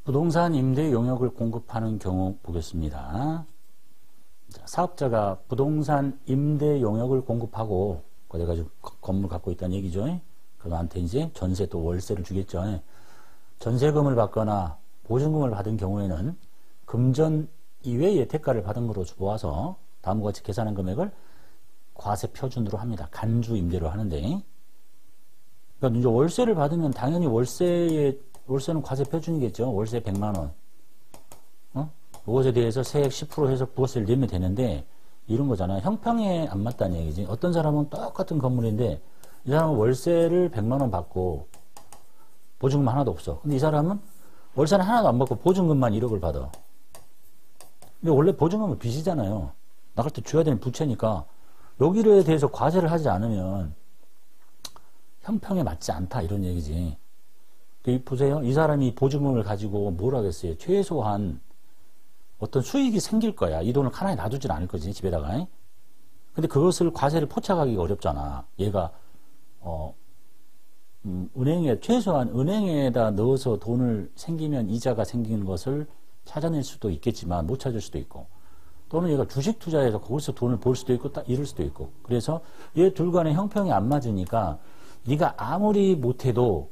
부동산 임대 용역을 공급하는 경우 보겠습니다. 자, 사업자가 부동산 임대 용역을 공급하고 내가 지금 건물 갖고 있다는 얘기죠. 그럼 나한테 이제 전세 또 월세를 주겠죠. 전세금을 받거나 보증금을 받은 경우에는 금전 이외의 대가를 받은 것으로 보아서 다음과 같이 계산한 금액을 과세 표준으로 합니다. 간주 임대로 하는데, 그러니까 이제 월세를 받으면 당연히 월세는 과세 표준이겠죠. 월세 100만 원. 그것에 대해서 세액 10% 해서 부가세를 내면 되는데, 이런 거잖아요. 형평에 안 맞다는 얘기지. 어떤 사람은 똑같은 건물인데 이 사람은 월세를 100만 원 받고 보증금 하나도 없어. 근데 이 사람은 월세는 하나도 안 받고 보증금만 1억을 받아. 근데 원래 보증금은 빚이잖아요. 나갈 때 줘야 되는 부채니까 여기에 대해서 과세를 하지 않으면 형평에 맞지 않다, 이런 얘기지. 보세요. 이 사람이 보증금을 가지고 뭘 하겠어요. 최소한 어떤 수익이 생길 거야. 이 돈을 하나에 놔두질 않을 거지, 집에다가. 근데 그것을 과세를 포착하기가 어렵잖아. 얘가 최소한 은행에다 넣어서 돈을 생기면 이자가 생기는 것을 찾아낼 수도 있겠지만 못 찾을 수도 있고, 또는 얘가 주식 투자해서 거기서 돈을 벌 수도 있고 이럴 수도 있고. 그래서 얘 둘 간의 형평이 안 맞으니까 네가 아무리 못해도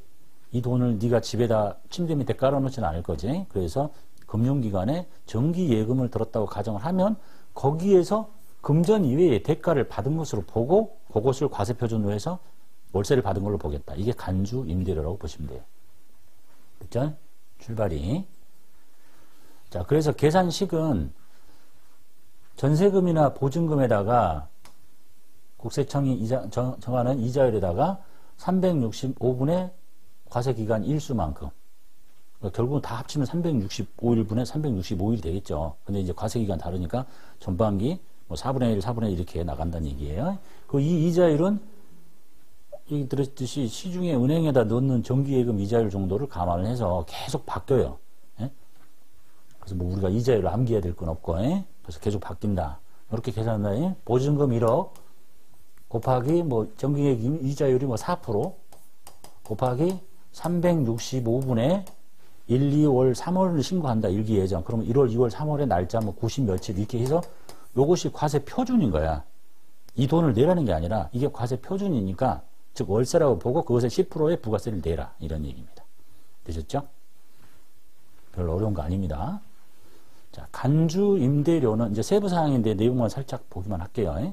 이 돈을 네가 집에다 침대 밑에 깔아놓지는 않을 거지. 그래서 금융기관에 정기예금을 들었다고 가정을 하면 거기에서 금전 이외의 대가를 받은 것으로 보고 그것을 과세표준으로 해서 월세를 받은 걸로 보겠다. 이게 간주 임대료라고 보시면 돼요. 그렇죠? 출발이. 자, 그래서 계산식은 전세금이나 보증금에다가 국세청이 정하는 이자율에다가 365분의 과세기간 일수만큼, 그러니까 결국은 다 합치면 365일분에 365일이 되겠죠. 근데 이제 과세기간 다르니까 전반기 4분의 1, 4분의 1 이렇게 나간다는 얘기예요. 이 이자율은 여기 들었듯이 시중에 은행에다 넣는 정기예금 이자율 정도를 감안을 해서 계속 바뀌어요. 예? 그래서 우리가 이자율을 암기해야 될 건 없고, 그래서 계속 바뀐다. 이렇게 계산한다. 보증금 1억 곱하기 정기예금 이자율이 4% 곱하기 365분의 1, 2월, 3월을 신고한다. 일기예정. 그러면 1월, 2월, 3월의 날짜 90 며칠 이렇게 해서 요것이 과세 표준인 거야. 이 돈을 내라는 게 아니라 이게 과세 표준이니까, 즉 월세라고 보고 그것의 10%의 부가세를 내라, 이런 얘기입니다. 되셨죠? 별로 어려운 거 아닙니다. 자, 간주 임대료는 이제 세부 사항인데 내용만 살짝 보기만 할게요.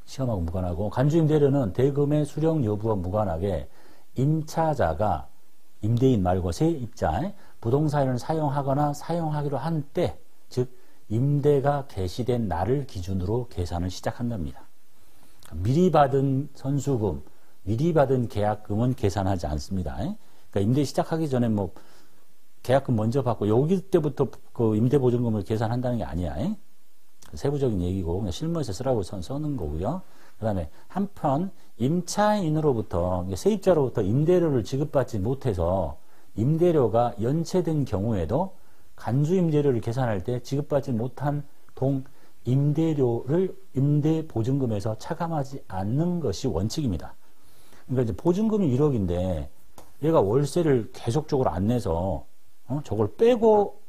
시험하고 무관하고, 간주 임대료는 대금의 수령 여부와 무관하게 임차자가 임대인 말고 세입자 부동산을 사용하거나 사용하기로 한 때, 즉 임대가 개시된 날을 기준으로 계산을 시작한답니다. 미리 받은 선수금, 미리 받은 계약금은 계산하지 않습니다. 그러니까 임대 시작하기 전에 계약금 먼저 받고 여기 때부터 그 임대보증금을 계산한다는 게 아니야. 세부적인 얘기고 그냥 실무에서 쓰라고 써는 거고요. 그 다음에 한편 임차인으로부터, 세입자로부터 임대료를 지급받지 못해서 임대료가 연체된 경우에도 간주임대료를 계산할 때 지급받지 못한 임대료를 임대보증금에서 차감하지 않는 것이 원칙입니다. 그러니까 이제 보증금이 1억인데 얘가 월세를 계속적으로 안 내서 저걸 빼고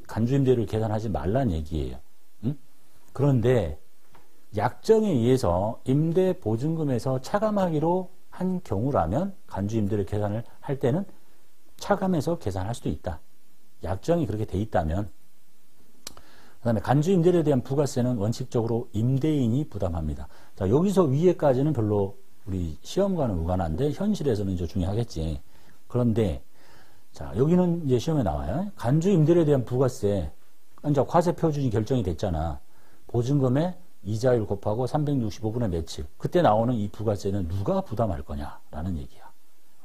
간주임대료를 계산하지 말라는 얘기예요. 그런데 약정에 의해서 임대보증금에서 차감하기로 한 경우라면 간주임대료 계산을 할 때는 차감해서 계산할 수도 있다. 약정이 그렇게 돼 있다면. 그 다음에 간주임대료에 대한 부가세는 원칙적으로 임대인이 부담합니다. 자, 여기서 위에까지는 별로 우리 시험과는 무관한데 현실에서는 이제 중요하겠지. 그런데 자, 여기는 이제 시험에 나와요. 간주임대료에 대한 부가세, 이제 과세 표준이 결정이 됐잖아. 보증금의 이자율 곱하고 365분의 며칠. 그때 나오는 이 부가세는 누가 부담할 거냐라는 얘기야.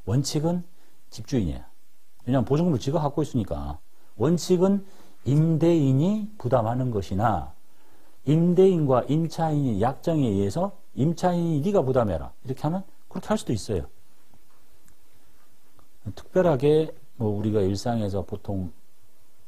원칙은 집주인이야. 왜냐하면 보증금을 지가 갖고 있으니까. 원칙은 임대인이 부담하는 것이나 임대인과 임차인이 약정에 의해서 임차인이 네가 부담해라. 이렇게 하면 그렇게 할 수도 있어요. 특별하게 우리가 일상에서 보통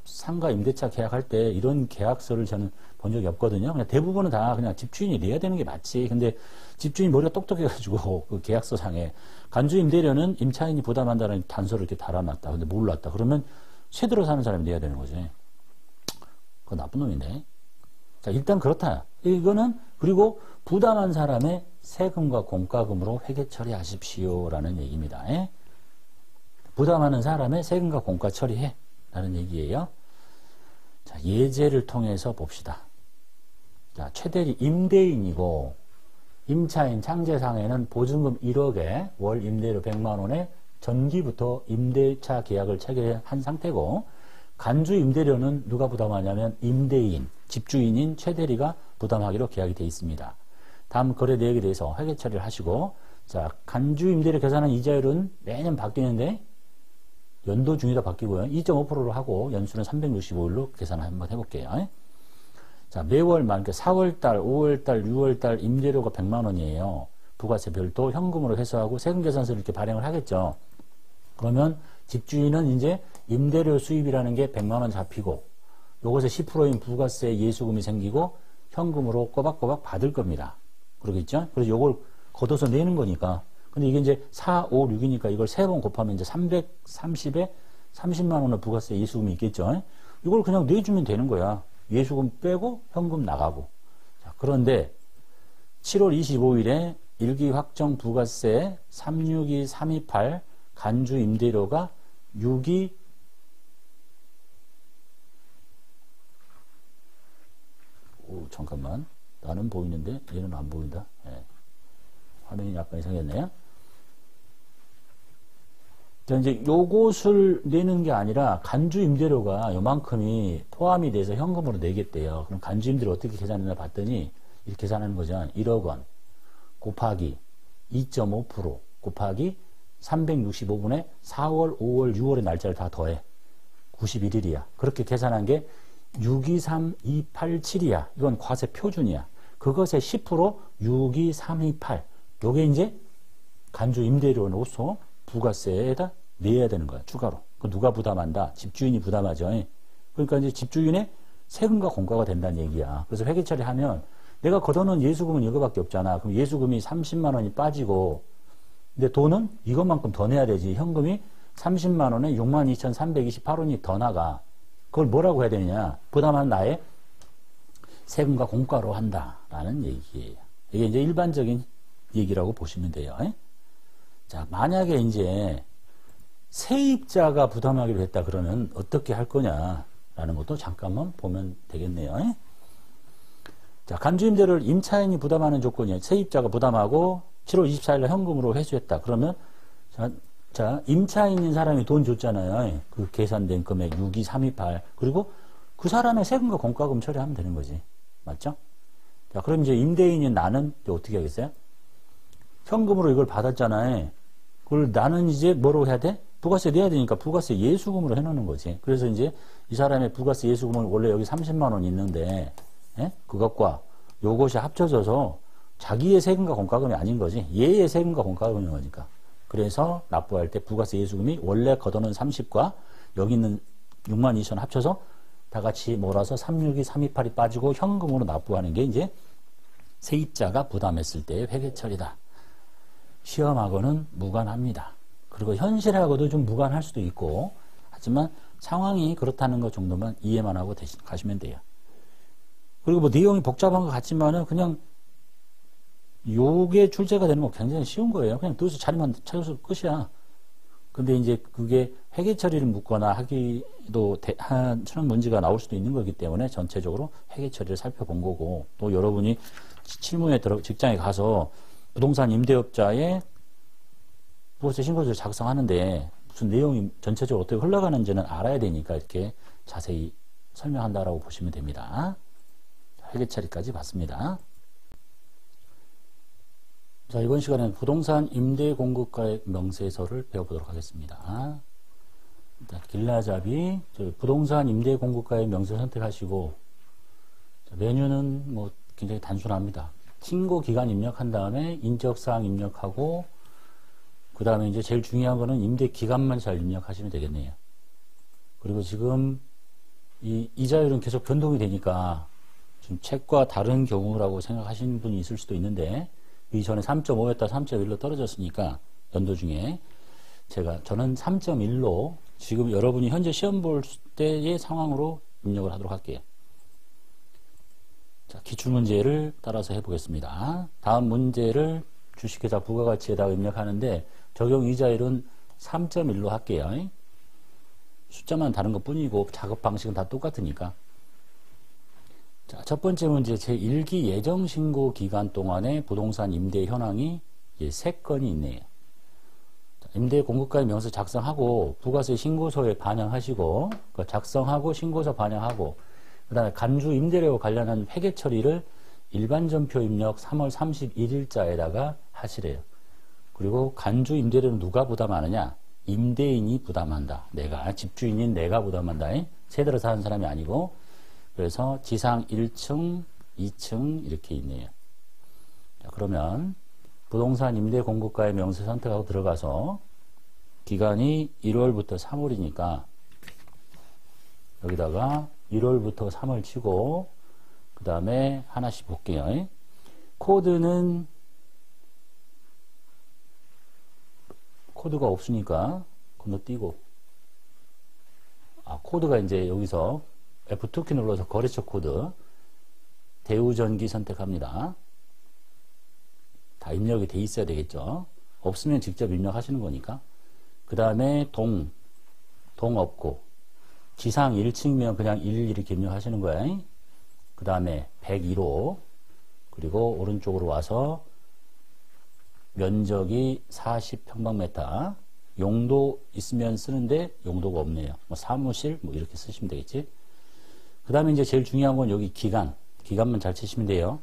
상가 임대차 계약할 때 이런 계약서를 저는 본 적이 없거든요. 그냥 대부분은 다 그냥 집주인이 내야 되는 게 맞지. 근데 집주인 머리가 똑똑해가지고 그 계약서상에 간주 임대료는 임차인이 부담한다는 단서를 이렇게 달아놨다. 근데 몰랐다. 그러면 세들어 사는 사람이 내야 되는 거지. 그거 나쁜 놈인데. 자, 일단 그렇다. 이거는, 그리고 부담한 사람의 세금과 공과금으로 회계 처리하십시오. 라는 얘기입니다. 예? 부담하는 사람의 세금과 공과 처리해. 라는 얘기예요. 자, 예제를 통해서 봅시다. 자, 최대리 임대인이고, 임차인 창제상에는 보증금 1억에 월 임대료 100만원에 전기부터 임대차 계약을 체결한 상태고, 간주 임대료는 누가 부담하냐면 임대인, 집주인인 최대리가 부담하기로 계약이 되어 있습니다. 다음 거래 내역에 대해서 회계 처리를 하시고, 자, 간주 임대료 계산한 이자율은 매년 바뀌는데 연도 중에도 바뀌고요. 2.5%로 하고 연수는 365일로 계산을 한번 해볼게요. 자, 매월 그러니까 4월달, 5월달, 6월달 임대료가 100만 원이에요. 부가세 별도 현금으로 회수하고 세금 계산서를 이렇게 발행을 하겠죠. 그러면 집주인은 이제 임대료 수입이라는 게 100만 원 잡히고 요것에 10%인 부가세 예수금이 생기고 현금으로 꼬박꼬박 받을 겁니다. 그러겠죠? 그래서 요걸 걷어서 내는 거니까. 근데 이게 이제 4, 5, 6이니까 이걸 3번 곱하면 이제 330에 30만 원의 부가세 예수금이 있겠죠? 이걸 그냥 내주면 되는 거야. 예수금 빼고 현금 나가고. 자, 그런데 7월 25일에 일기 확정 부가세 362,328 간주 임대료가 6이 잠깐만. 나는 보이는데 얘는 안 보인다. 네. 화면이 약간 이상했네요. 자, 이제 요것을 내는 게 아니라 간주 임대료가 요만큼이 포함이 돼서 현금으로 내겠대요. 그럼 간주 임대료 어떻게 계산했나 봤더니 이렇게 계산하는 거죠. 1억 원 곱하기 2.5% 곱하기 365분의 4월, 5월, 6월의 날짜를 다 더해. 91일이야. 그렇게 계산한 게 623287이야. 이건 과세 표준이야. 그것의 10% 62328. 요게 이제 간주 임대료로서 부가세에다 내야 되는 거야. 추가로. 그 누가 부담한다? 집주인이 부담하죠. 그러니까 이제 집주인의 세금과 공과가 된다는 얘기야. 그래서 회계 처리하면 내가 걷어놓은 예수금은 이거밖에 없잖아. 그럼 예수금이 30만 원이 빠지고 근데 돈은 이것만큼 더 내야 되지. 현금이 30만 원에 62,328원이 더 나가. 그걸 뭐라고 해야 되느냐? 부담한 나의 세금과 공과로 한다라는 얘기예요. 이게 이제 일반적인 얘기라고 보시면 돼요. 자, 만약에 이제 세입자가 부담하기로 했다 그러면 어떻게 할 거냐라는 것도 잠깐만 보면 되겠네요. 자, 간주임대를 임차인이 부담하는 조건이에요. 세입자가 부담하고 7월 24일날 현금으로 회수했다. 그러면 자, 임차인인 사람이 돈 줬잖아요. 그 계산된 금액 62328. 그리고 그 사람의 세금과 공과금 처리하면 되는 거지. 맞죠? 자, 그럼 이제 임대인인 나는 어떻게 하겠어요? 현금으로 이걸 받았잖아요. 그걸 나는 이제 뭐로 해야 돼? 부가세 내야 되니까 부가세 예수금으로 해놓는 거지. 그래서 이제 이 사람의 부가세 예수금을 원래 여기 30만 원 있는데, 그것과 요것이 합쳐져서 자기의 세금과 공과금이 아닌 거지. 얘의 세금과 공과금인 거니까. 그래서 납부할 때 부가세 예수금이 원래 걷어놓은 30과 여기 있는 62,000 합쳐서 다 같이 몰아서 362,328이 빠지고 현금으로 납부하는 게 이제 세입자가 부담했을 때의 회계 처리다. 시험하고는 무관합니다. 그리고 현실하고도 좀 무관할 수도 있고 하지만 상황이 그렇다는 것 정도만 이해만 하고 가시면 돼요. 그리고 뭐 내용이 복잡한 것 같지만은 그냥 요게 출제가 되는 거 굉장히 쉬운 거예요. 그냥 넣어서 자리만 찾아서 끝이야. 근데 이제 그게 회계 처리를 묻거나 하기도 한처럼 문제가 나올 수도 있는 거기 때문에 전체적으로 회계 처리를 살펴본 거고 또 여러분이 실무에 직장에 가서 부동산 임대업자의 부가세 신고서를 작성하는데 무슨 내용이 전체적으로 어떻게 흘러가는지는 알아야 되니까 이렇게 자세히 설명한다라고 보시면 됩니다. 회계 처리까지 봤습니다. 자, 이번 시간에는 부동산 임대 공급가액 명세서를 배워보도록 하겠습니다. 일단 길라잡이 부동산 임대 공급가액 명세 선택하시고 자, 메뉴는 뭐 굉장히 단순합니다. 신고 기간 입력한 다음에 인적사항 입력하고 그 다음에 이제 제일 중요한 거는 임대 기간만 잘 입력하시면 되겠네요. 그리고 지금 이 이자율은 계속 변동이 되니까 지금 책과 다른 경우라고 생각하시는 분이 있을 수도 있는데 이전에 3.5였다 3.1로 떨어졌으니까 연도 중에 저는 3.1로 지금 여러분이 현재 시험 볼 때의 상황으로 입력을 하도록 할게요. 자, 기출문제를 따라서 해보겠습니다. 다음 문제를 주식회사 부가가치에다가 입력하는데 적용 이자율은 3.1로 할게요. 숫자만 다른 것 뿐이고 작업 방식은 다 똑같으니까. 자, 첫 번째 문제 제1기 예정신고 기간 동안에 부동산 임대 현황이 3건이 있네요. 자, 임대 공급가의 명세 작성하고 부가세 신고서에 반영하시고 작성하고 신고서 반영하고 그 다음에 간주 임대료 관련한 회계 처리를 일반 전표 입력 3월 31일자에다가 하시래요. 그리고 간주 임대료는 누가 부담하느냐? 임대인이 부담한다. 내가 집주인인 내가 부담한다. 세대로 사는 사람이 아니고. 그래서 지상 1층, 2층 이렇게 있네요. 자, 그러면 부동산 임대 공급가의 명세 선택하고 들어가서 기간이 1월부터 3월이니까 여기다가 1월부터 3월 치고 그 다음에 하나씩 볼게요. 코드는 코드가 없으니까 건너뛰고 코드가 이제 여기서 F2키 눌러서 거래처 코드 대우전기 선택합니다. 다 입력이 돼 있어야 되겠죠. 없으면 직접 입력하시는 거니까. 그 다음에 동 없고 지상 1층이면 그냥 1 이렇게 입력하시는 거예요. 그 다음에 101호 그리고 오른쪽으로 와서 면적이 40평방미터 용도 있으면 쓰는데 용도가 없네요. 뭐 사무실 뭐 이렇게 쓰시면 되겠지. 그 다음에 이제 제일 중요한 건 여기 기간만 잘 치시면 돼요.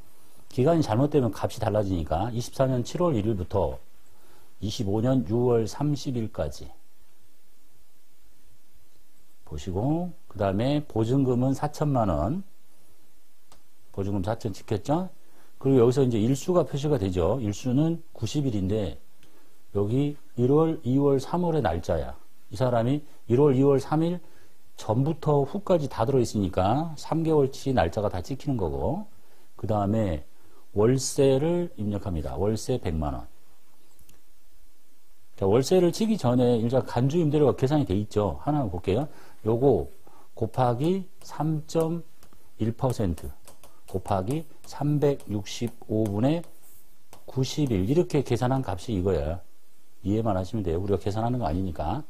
기간이 잘못되면 값이 달라지니까 24년 7월 1일부터 25년 6월 30일까지 보시고 그 다음에 보증금은 4천만원 보증금 4천 지켰죠? 그리고 여기서 이제 일수가 표시가 되죠. 일수는 90일인데 여기 1월, 2월, 3월의 날짜야. 이 사람이 1월, 2월, 3일 전부터 후까지 다 들어있으니까 3개월치 날짜가 다 찍히는 거고 그 다음에 월세를 입력합니다. 월세 100만원. 자, 월세를 치기 전에 일단 간주 임대료가 계산이 돼 있죠. 하나만 볼게요. 요거 곱하기 3.1% 곱하기 365분의 90일 이렇게 계산한 값이 이거야. 이해만 하시면 돼요. 우리가 계산하는 거 아니니까.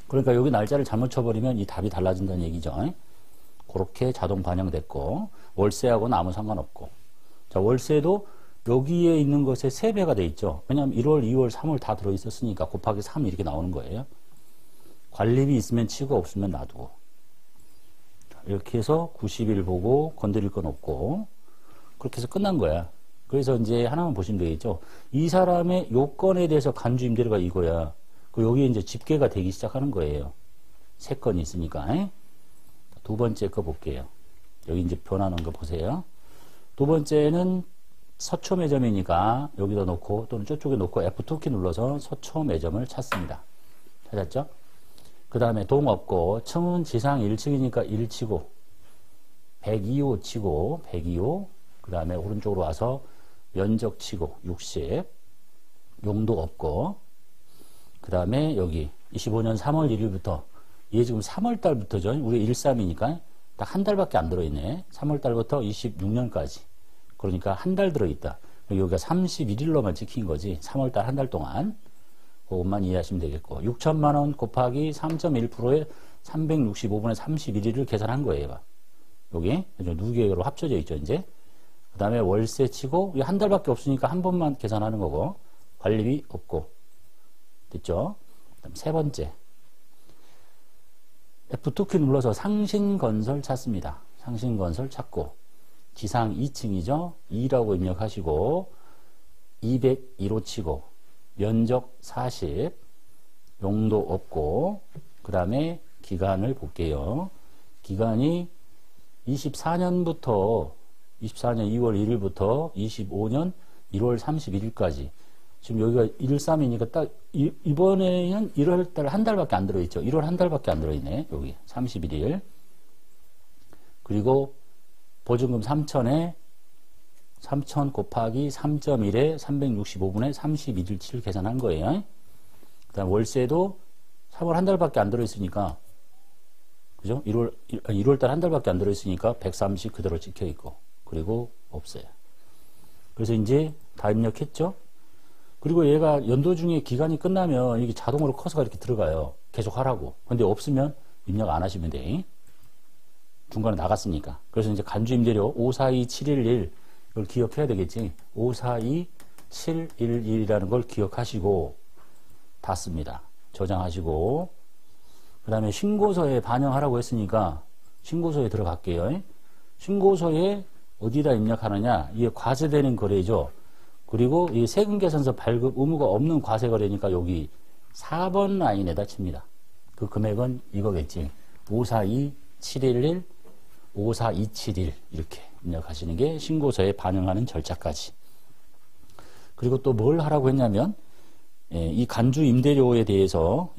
그러니까 여기 날짜를 잘못 쳐버리면 이 답이 달라진다는 얘기죠. 그렇게 자동 반영됐고 월세하고는 아무 상관없고 자 월세도 여기에 있는 것의 3배가 돼 있죠. 왜냐하면 1월, 2월, 3월 다 들어있었으니까 곱하기 3 이렇게 나오는 거예요. 관리비 있으면 치고 없으면 놔두고 이렇게 해서 90일 보고 건드릴 건 없고 그렇게 해서 끝난 거야. 그래서 이제 하나만 보시면 되겠죠. 이 사람의 요건에 대해서 간주 임대료가 이거야. 그 여기에 이제 집계가 되기 시작하는 거예요. 3건이 있으니까. 두 번째 거 볼게요. 여기 이제 변하는 거 보세요. 두 번째는 서초 매점이니까 여기다 놓고 또는 저쪽에 놓고 F2키 눌러서 서초 매점을 찾습니다. 찾았죠? 그 다음에 동 없고 층은 지상 1층이니까 1 치고 102호 치고 102호 그 다음에 오른쪽으로 와서 면적 치고 60 용도 없고 그 다음에 여기 25년 3월 1일부터 이게 지금 3월 달부터죠. 우리 13이니까 딱 한 달밖에 안 들어있네. 3월 달부터 26년까지 그러니까 한 달 들어있다. 여기가 31일로만 찍힌 거지. 3월 달 한 달 동안 그것만 이해하시면 되겠고 6천만원 곱하기 3.1%에 365분의 31일을 계산한 거예요. 여기 두 개로 합쳐져 있죠. 이제 그 다음에 월세 치고 한 달밖에 없으니까 한 번만 계산하는 거고 관리비 없고 됐죠? 그다음 세 번째 F2키 눌러서 상신건설 찾습니다. 상신건설 찾고 지상 2층이죠? 2라고 입력하시고 201호 치고 면적 40 용도 없고 그 다음에 기간을 볼게요. 기간이 24년 2월 1일부터 25년 1월 31일까지 지금 여기가 13이니까 딱 이번에는 1월 달 한 달밖에 안 들어있죠. 1월 한 달밖에 안 들어있네. 여기 31일 그리고 보증금 3천에 3천 곱하기 3.1에 365분의 31일치를 계산한 거예요. 그 다음 월세도 3월 한 달밖에 안 들어있으니까, 그죠? 1월 달 한 달밖에 안 들어있으니까 130 그대로 찍혀 있고, 그리고 없어요. 그래서 이제 다 입력했죠? 그리고 얘가 연도 중에 기간이 끝나면 이게 자동으로 커서가 이렇게 들어가요. 계속 하라고. 근데 없으면 입력 안 하시면 돼. 중간에 나갔으니까. 그래서 이제 간주 임대료 542711 이걸 기억해야 되겠지. 542711이라는 걸 기억하시고 닫습니다. 저장하시고 그 다음에 신고서에 반영하라고 했으니까 신고서에 들어갈게요. 신고서에 어디다 입력하느냐? 이게 과세되는 거래죠. 그리고 이 세금계산서 발급 의무가 없는 과세거래니까 여기 4번 라인에다 칩니다. 그 금액은 이거겠지. 542711, 54271 이렇게 입력하시는 게 신고서에 반영하는 절차까지. 그리고 또 뭘 하라고 했냐면 이 간주 임대료에 대해서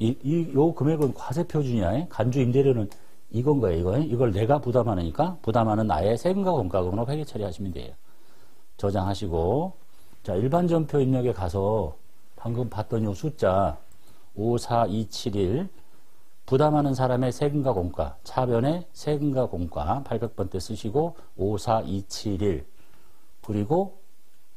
요 금액은 과세 표준이야. 간주 임대료는 이건 거예요. 이걸 내가 부담하니까 부담하는 나의 세금과 공과금으로 회계 처리하시면 돼요. 저장하시고 자, 일반 전표 입력에 가서 방금 봤던 요 숫자 54271 부담하는 사람의 세금과 공과 차변에 세금과 공과 800번대 쓰시고 54271 그리고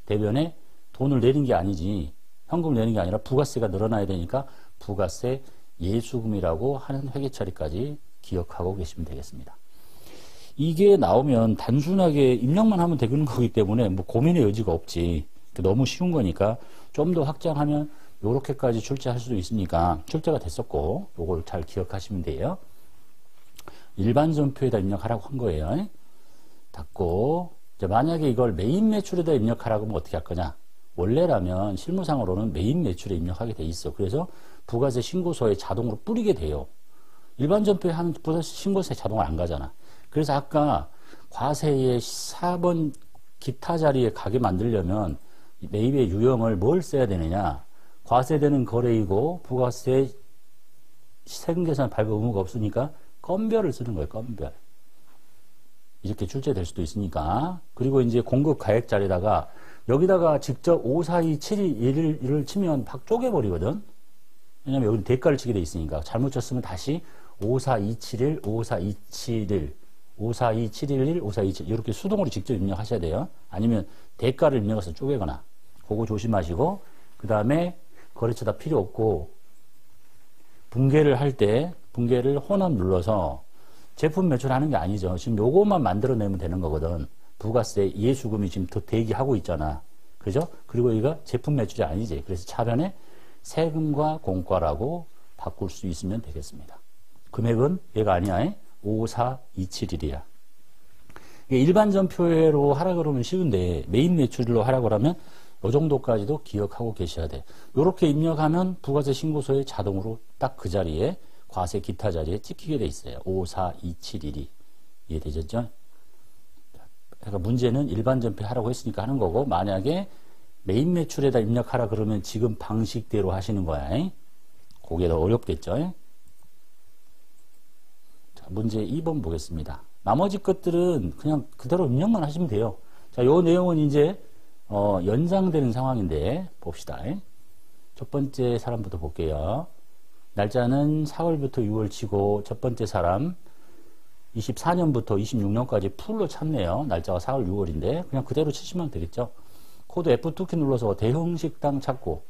대변에 돈을 내는 게 아니지 현금 내는 게 아니라 부가세가 늘어나야 되니까 부가세 예수금이라고 하는 회계 처리까지 기억하고 계시면 되겠습니다. 이게 나오면 단순하게 입력만 하면 되는 거기 때문에 뭐 고민의 여지가 없지. 너무 쉬운 거니까 좀 더 확장하면 요렇게까지 출제할 수도 있으니까 출제가 됐었고 요걸 잘 기억하시면 돼요. 일반 전표에다 입력하라고 한 거예요. 닫고 이제 만약에 이걸 메인 매출에다 입력하라고 하면 어떻게 할 거냐. 원래라면 실무상으로는 메인 매출에 입력하게 돼 있어. 그래서 부가세 신고서에 자동으로 뿌리게 돼요. 일반 전표에 하는 부가세 신고서에 자동으로 안 가잖아. 그래서 아까 과세의 4번 기타 자리에 가게 만들려면 매입의 유형을 뭘 써야 되느냐. 과세되는 거래이고 부가세 세금계산 발급 의무가 없으니까 건별을 쓰는 거예요. 건별. 이렇게 출제될 수도 있으니까. 그리고 이제 공급 가액 자리에다가 여기다가 직접 54271을 치면 팍 쪼개버리거든. 왜냐면 여기 대가를 치게 돼 있으니까. 잘못 쳤으면 다시 54271, 54271, 54271, 54271 이렇게 수동으로 직접 입력하셔야 돼요. 아니면 대가를 입력해서 쪼개거나. 그거 조심하시고 그 다음에 거래처다 필요 없고 분계를 할 때 분계를 혼합 눌러서 제품 매출하는 게 아니죠. 지금 요것만 만들어내면 되는 거거든. 부가세 예수금이 지금 더 대기하고 있잖아. 그죠? 그리고 이거 제품 매출이 아니지. 그래서 차변에 세금과 공과라고 바꿀 수 있으면 되겠습니다. 금액은 얘가 아니야. 54271이야. 일반 전표로 하라 그러면 쉬운데 메인 매출로 하라 그러면 이 정도까지도 기억하고 계셔야 돼. 요렇게 입력하면 부가세 신고서에 자동으로 딱 그 자리에 과세 기타 자리에 찍히게 돼 있어요. 54271이. 이해되셨죠? 그러니까 문제는 일반 전표 하라고 했으니까 하는 거고 만약에 메인 매출에다 입력하라 그러면 지금 방식대로 하시는 거야. 그게 더 어렵겠죠? 자, 문제 2번 보겠습니다. 나머지 것들은 그냥 그대로 입력만 하시면 돼요. 자, 요 내용은 이제 연장되는 상황인데 봅시다. 첫 번째 사람부터 볼게요. 날짜는 4월부터 6월 치고 첫 번째 사람 24년부터 26년까지 풀로 찼네요. 날짜가 4월 6월인데 그냥 그대로 치시면 되겠죠. 코드 F2키 눌러서 대형 식당 찾고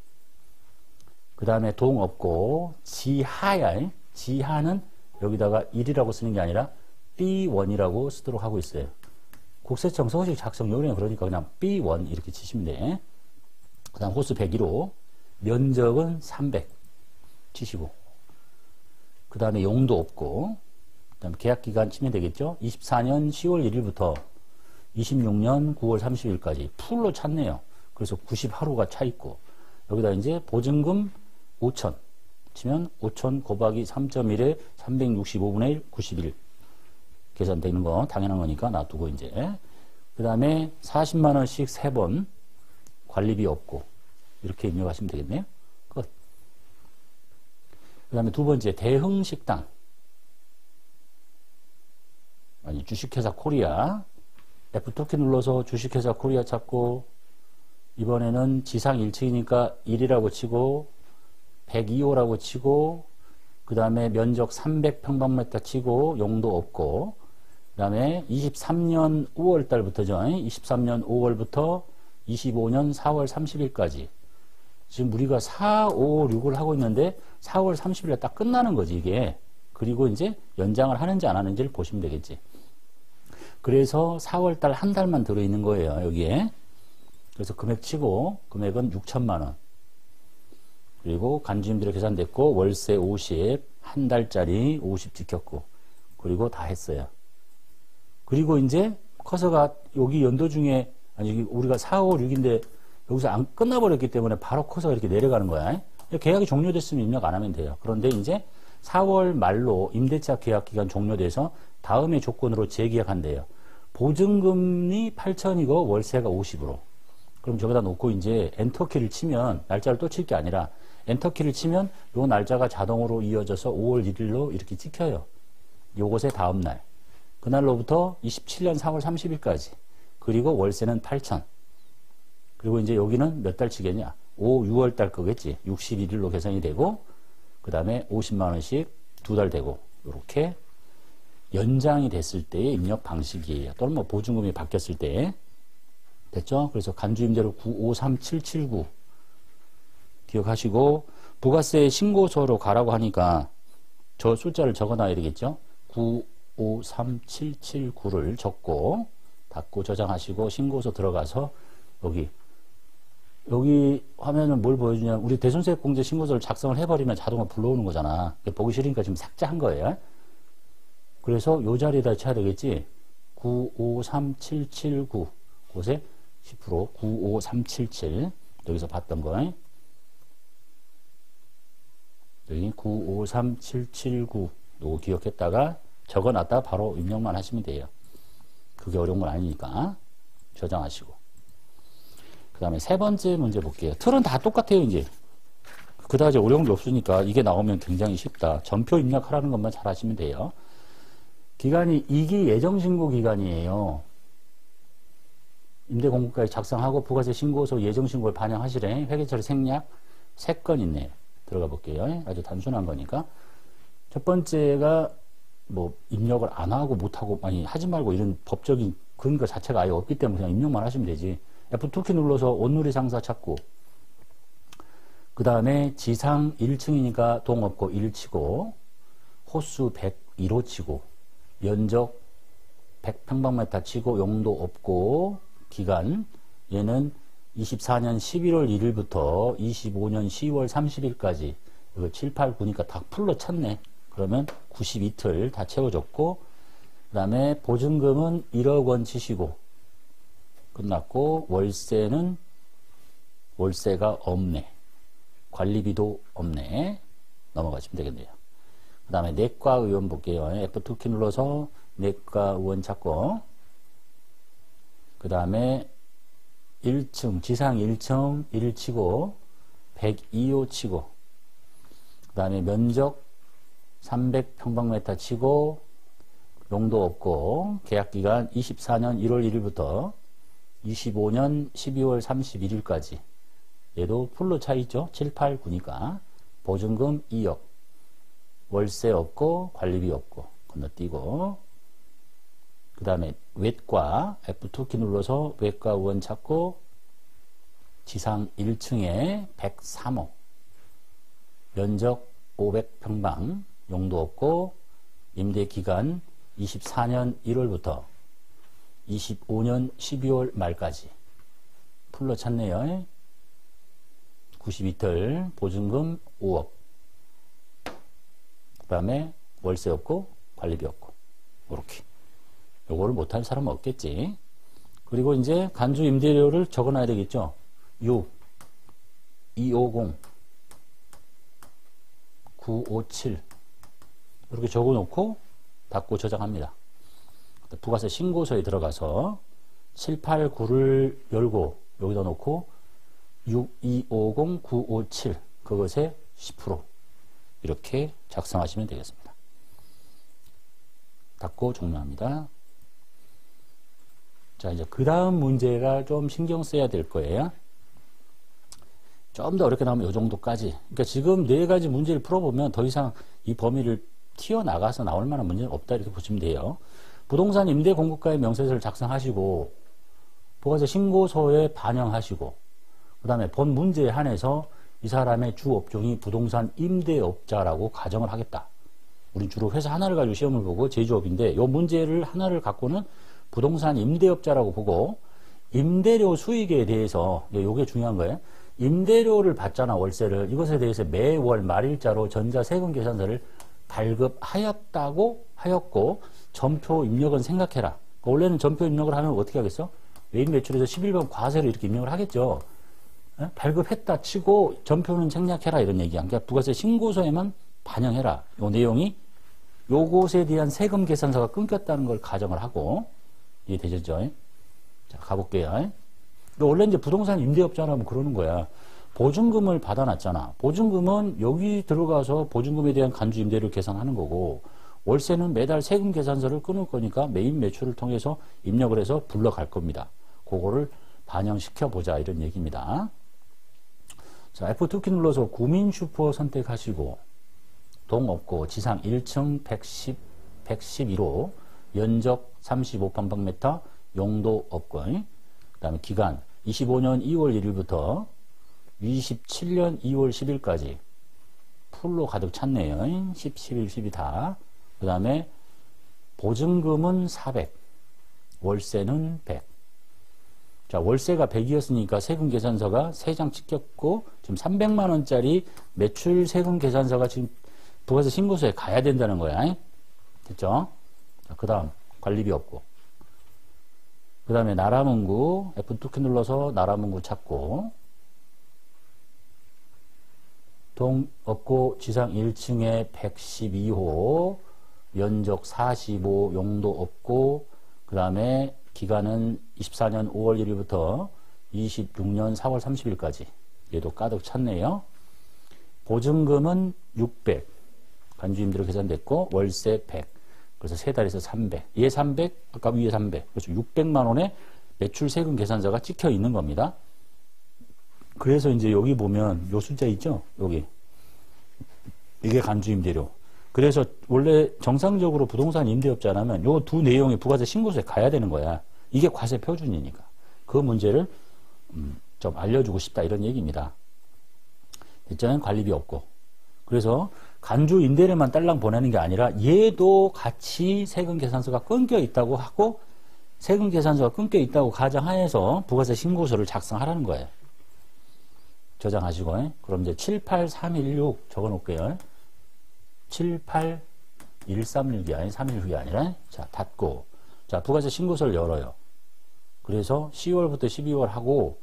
그 다음에 동 없고 지하야. 지하는 여기다가 1이라고 쓰는 게 아니라 B1이라고 쓰도록 하고 있어요. 국세청 서식 작성 요령 그러니까 그냥 B1 이렇게 치시면 돼. 그 다음 호수 101호 면적은 300 치시고 그 다음에 용도 없고 그 다음에 계약기간 치면 되겠죠. 24년 10월 1일부터 26년 9월 30일까지 풀로 찼네요. 그래서 90하루가 차 있고 여기다 이제 보증금 5천 치면 5천 곱하기 3.1에 365분의 1 91 계산되는 거 당연한 거니까 놔두고 이제 그 다음에 40만원씩 3번 관리비 없고 이렇게 입력하시면 되겠네요. 끝. 그 다음에 두 번째 대흥식당 아니 주식회사 코리아 F2키 눌러서 주식회사 코리아 찾고 이번에는 지상 1층이니까 1이라고 치고 102호라고 치고 그 그 다음에 면적 300평방미터 치고 용도 없고, 그 다음에 23년 5월 달부터죠. 23년 5월부터 25년 4월 30일까지. 지금 우리가 4, 5, 6을 하고 있는데 4월 30일에 딱 끝나는 거지, 이게. 그리고 이제 연장을 하는지 안 하는지를 보시면 되겠지. 그래서 4월 달 한 달만 들어있는 거예요, 여기에. 그래서 금액 치고, 금액은 6천만 원. 그리고 간주임대료 계산됐고, 월세 50, 한 달짜리 50 지켰고, 그리고 다 했어요. 그리고 이제 커서가 여기 연도 중에, 아니, 우리가 4, 5, 6인데 여기서 안 끝나버렸기 때문에 바로 커서가 이렇게 내려가는 거야. 계약이 종료됐으면 입력 안 하면 돼요. 그런데 이제 4월 말로 임대차 계약 기간 종료돼서 다음의 조건으로 재계약한대요. 보증금이 8천이고 월세가 50으로. 그럼 저기다 놓고 이제 엔터키를 치면, 날짜를 또 칠 게 아니라 엔터키를 치면 요 날짜가 자동으로 이어져서 5월 1일로 이렇게 찍혀요. 요것의 다음 날. 그날로부터 27년 4월 30일까지. 그리고 월세는 8천. 그리고 이제 여기는 몇 달 치겠냐? 6월 달 거겠지. 61일로 계산이 되고, 그 다음에 50만 원씩 2달 되고, 요렇게 연장이 됐을 때의 입력 방식이에요. 또는 뭐 보증금이 바뀌었을 때. 됐죠? 그래서 간주임대료 953779 기억하시고, 부가세 신고서로 가라고 하니까 저 숫자를 적어놔야 되겠죠? 953779를 적고, 닫고 저장하시고, 신고서 들어가서 여기 화면은 뭘 보여주냐? 우리 대손세액공제 신고서를 작성을 해버리면 자동으로 불러오는 거잖아. 보기 싫으니까 지금 삭제한 거예요. 그래서 요 자리에다 쳐야 되겠지? 953779 곳에 10% 95377 여기서 봤던 거. 여기 953779 요거 기억했다가 적어놨다가 바로 입력만 하시면 돼요. 그게 어려운 건 아니니까 저장하시고. 그 다음에 세 번째 문제 볼게요. 틀은 다 똑같아요, 이제. 그다지 어려운 게 없으니까 이게 나오면 굉장히 쉽다. 전표 입력하라는 것만 잘 하시면 돼요. 기간이 2기 예정신고 기간이에요. 임대공고까지 작성하고 부가세 신고서 예정신고를 반영하시래. 회계처리 생략 3건 있네요. 들어가 볼게요. 아주 단순한 거니까. 첫 번째가 뭐 입력을 안 하고 못 하고 아니 하지 말고 이런 법적인 근거 자체가 아예 없기 때문에 그냥 입력만 하시면 되지. F2키 눌러서 온누리 상사 찾고, 그 다음에 지상 1층이니까 동 없고 1 치고, 호수 102호 치고, 면적 100평방미터 치고, 용도 없고, 기간 얘는 24년 11월 1일부터 25년 10월 30일까지 이거 7, 8, 9니까 다 풀로 찼네. 그러면 92틀 다 채워줬고, 그 다음에 보증금은 1억 원 치시고 끝났고, 월세가 없네. 관리비도 없네. 넘어가시면 되겠네요. 그 다음에 내과 의원 볼게요. F2키 눌러서 내과 의원 찾고, 그 다음에 1층, 지상 1층 1 치고, 102호 치고, 그 다음에 면적 300평방미터 치고, 용도 없고, 계약기간 24년 1월 1일부터 25년 12월 31일까지. 얘도 풀로 차 있죠? 7, 8, 9니까. 보증금 2억. 월세 없고, 관리비 없고, 건너뛰고. 그 다음에 외과, F2키 눌러서 외과 의원 찾고, 지상 1층에 103호. 면적 500평방. 용도 없고, 임대기간 24년 1월부터 25년 12월 말까지 풀로 찾네요. 92틀 보증금 5억. 그 다음에 월세 없고 관리비 없고 이렇게. 요거를 못할 사람은 없겠지. 그리고 이제 간주 임대료를 적어놔야 되겠죠. 6 250 957 이렇게 적어놓고 닫고 저장합니다. 부가세 신고서에 들어가서 789를 열고 여기다 놓고 6250957 그것의 10% 이렇게 작성하시면 되겠습니다. 닫고 종료합니다. 자, 이제 그 다음 문제가 좀 신경 써야 될 거예요. 좀 더 어렵게 나오면 이 정도까지. 그러니까 지금 네 가지 문제를 풀어보면 더 이상 이 범위를 튀어나가서 나올 만한 문제는 없다 이렇게 보시면 돼요. 부동산 임대 공급가의 명세서를 작성하시고 부가세 신고서에 반영하시고 그 다음에 본 문제에 한해서 이 사람의 주 업종이 부동산 임대업자라고 가정을 하겠다. 우리 주로 회사 하나를 가지고 시험을 보고 제조업인데 이 문제를 하나를 갖고는 부동산 임대업자라고 보고 임대료 수익에 대해서 이게 중요한 거예요. 임대료를 받잖아 월세를. 이것에 대해서 매월 말일자로 전자세금계산서를 발급하였다고 하였고 전표 입력은 생각해라. 원래는 전표 입력을 하면 어떻게 하겠어? 외인 매출에서 11번 과세로 이렇게 입력을 하겠죠. 발급했다 치고 전표는 생략해라 이런 얘기야. 그러니까 부가세 신고서에만 반영해라. 요 내용이 요것에 대한 세금 계산서가 끊겼다는 걸 가정을 하고 이해되셨죠? 자 가볼게요. 원래 이제 부동산 임대업자라면 그러는 거야. 보증금을 받아놨잖아. 보증금은 여기 들어가서 보증금에 대한 간주 임대료를 계산하는 거고 월세는 매달 세금 계산서를 끊을 거니까 매입 매출을 통해서 입력을 해서 불러갈 겁니다. 그거를 반영시켜 보자 이런 얘기입니다. 자, F2키 눌러서 구민슈퍼 선택하시고 동업고 지상 1층 112호 연적 35평방미터 용도 업권 그 다음에 기간 25년 2월 1일부터 27년 2월 10일까지 풀로 가득 찼네요. 10, 11, 12 다. 그 다음에 보증금은 400, 월세는 100. 자, 월세가 100이었으니까 세금 계산서가 3장 찍혔고 지금 300만 원짜리 매출 세금 계산서가 지금 부가세 신고서에 가야 된다는 거야. 됐죠? 자, 그 다음 관리비 없고 그 다음에 나라문구 F2키 눌러서 나라문구 찾고 동업고 지상 1층에 112호 연적 45 용도 없고 그 다음에 기간은 24년 5월 1일부터 26년 4월 30일까지 얘도 가득 찼네요. 보증금은 600 간주임대로 계산됐고 월세 100 그래서 세 달에서 300 얘 300 아까 위에 300 그래서 600만 원의 매출 세금 계산서가 찍혀 있는 겁니다. 그래서 이제 여기 보면 요 숫자 있죠? 여기 이게 간주임대료. 그래서 원래 정상적으로 부동산 임대업자라면 요 두 내용이 부가세 신고서에 가야 되는 거야. 이게 과세 표준이니까. 그 문제를 좀 알려주고 싶다 이런 얘기입니다. 됐죠? 관리비 없고. 그래서 간주 임대료만 딸랑 보내는 게 아니라 얘도 같이 세금 계산서가 끊겨 있다고 하고 세금 계산서가 끊겨 있다고 가정하에서 부가세 신고서를 작성하라는 거예요. 저장하시고 그럼 이제 78316 적어 놓을게요. 78136이 아닌 316이 아니라 자 닫고 자 부가세 신고서를 열어요. 그래서 10월부터 12월 하고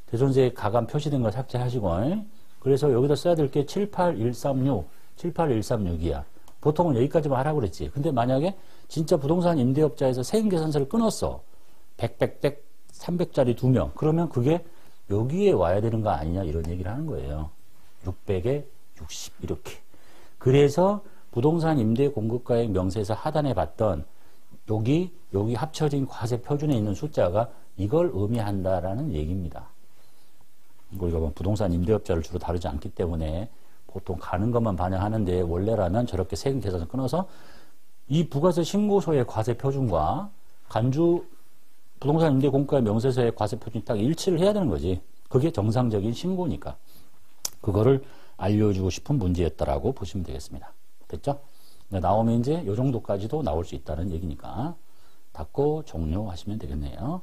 대손세 가감 표시된 거 삭제하시고 그래서 여기다 써야 될 게 78136 78136이야. 보통은 여기까지만 하라고 그랬지. 근데 만약에 진짜 부동산 임대업자에서 세금 계산서를 끊었어. 100, 300짜리 2명. 그러면 그게 여기에 와야 되는 거 아니냐 이런 얘기를 하는 거예요. 600에 60 이렇게. 그래서 부동산 임대 공급가액 명세서 하단에 봤던 여기 합쳐진 과세 표준에 있는 숫자가 이걸 의미한다라는 얘기입니다. 우리가 부동산 임대업자를 주로 다루지 않기 때문에 보통 가는 것만 반영하는데 원래라면 저렇게 세금 계산서 끊어서 이 부가세 신고서의 과세 표준과 간주 부동산 임대 공급가액 명세서의 과세 표준이 딱 일치를 해야 되는 거지. 그게 정상적인 신고니까. 그거를 알려주고 싶은 문제였다라고 보시면 되겠습니다. 됐죠? 나오면 이제 요 정도까지도 나올 수 있다는 얘기니까 닫고 종료하시면 되겠네요.